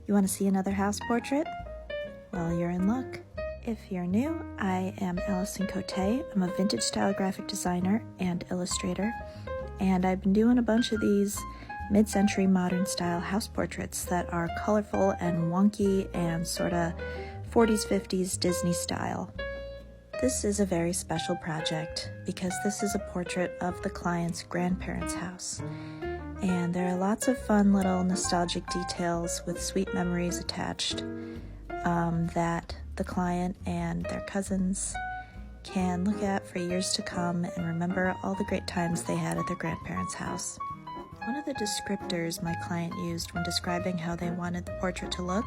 You want to see another house portrait? Well, you're in luck. If you're new, I am Alison Coté. I'm a vintage style graphic designer and illustrator, and I've been doing a bunch of these mid-century modern style house portraits that are colorful and wonky and sort of 40s, 50s Disney style. This is a very special project because this is a portrait of the client's grandparents' house. And there are lots of fun little nostalgic details with sweet memories attached that the client and their cousins can look at for years to come and remember all the great times they had at their grandparents' house. One of the descriptors my client used when describing how they wanted the portrait to look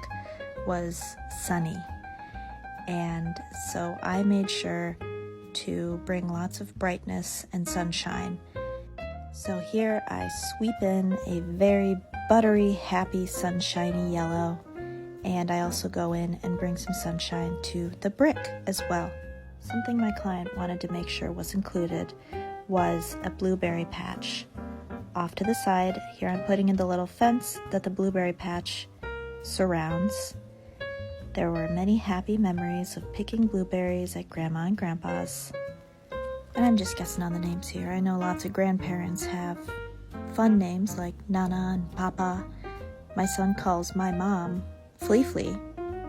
was sunny. And so I made sure to bring lots of brightness and sunshine. So here I sweep in a very buttery, happy, sunshiny yellow, and I also go in and bring some sunshine to the brick as well. Something my client wanted to make sure was included was a blueberry patch. Off to the side, here I'm putting in the little fence that the blueberry patch surrounds. There were many happy memories of picking blueberries at Grandma and Grandpa's. And I'm just guessing on the names here. I know lots of grandparents have fun names like Nana and Papa. My son calls my mom Flea Flea,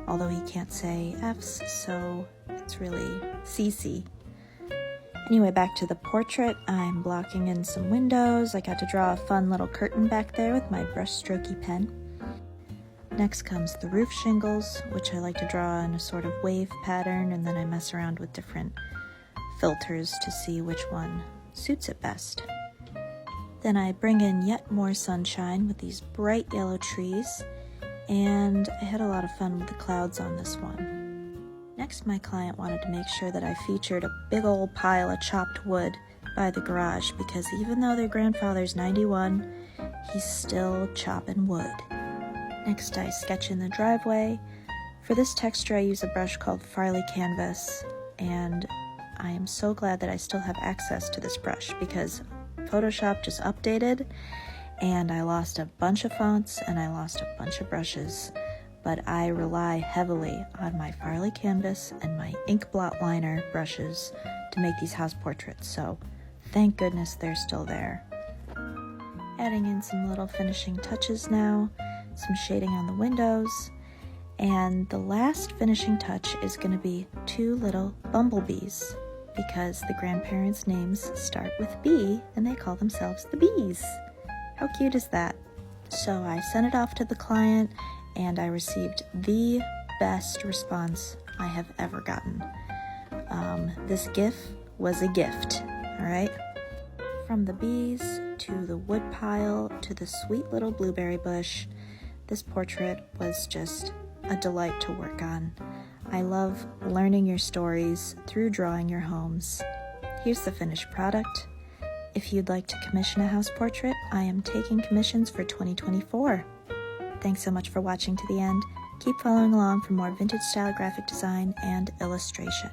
although he can't say F's, so it's really Cece. Anyway, back to the portrait. I'm blocking in some windows. I got to draw a fun little curtain back there with my brush strokey pen. Next comes the roof shingles, which I like to draw in a sort of wave pattern, and then I mess around with different filters to see which one suits it best. Then I bring in yet more sunshine with these bright yellow trees, and I had a lot of fun with the clouds on this one. Next, my client wanted to make sure that I featured a big old pile of chopped wood by the garage because even though their grandfather's 91, he's still chopping wood. Next, I sketch in the driveway. For this texture, I use a brush called Farley Canvas, and I am so glad that I still have access to this brush because Photoshop just updated and I lost a bunch of fonts and I lost a bunch of brushes, but I rely heavily on my Farley Canvas and my ink blot liner brushes to make these house portraits, so thank goodness they're still there. Adding in some little finishing touches now, some shading on the windows, and the last finishing touch is going to be two little bumblebees because the grandparents' names start with B and they call themselves the Bees. How cute is that? So I sent it off to the client and I received the best response I have ever gotten. This GIF was a gift, all right? From the bees to the wood pile to the sweet little blueberry bush, this portrait was just a delight to work on. I love learning your stories through drawing your homes. Here's the finished product. If you'd like to commission a house portrait, I am taking commissions for 2024. Thanks so much for watching to the end. Keep following along for more vintage style graphic design and illustration.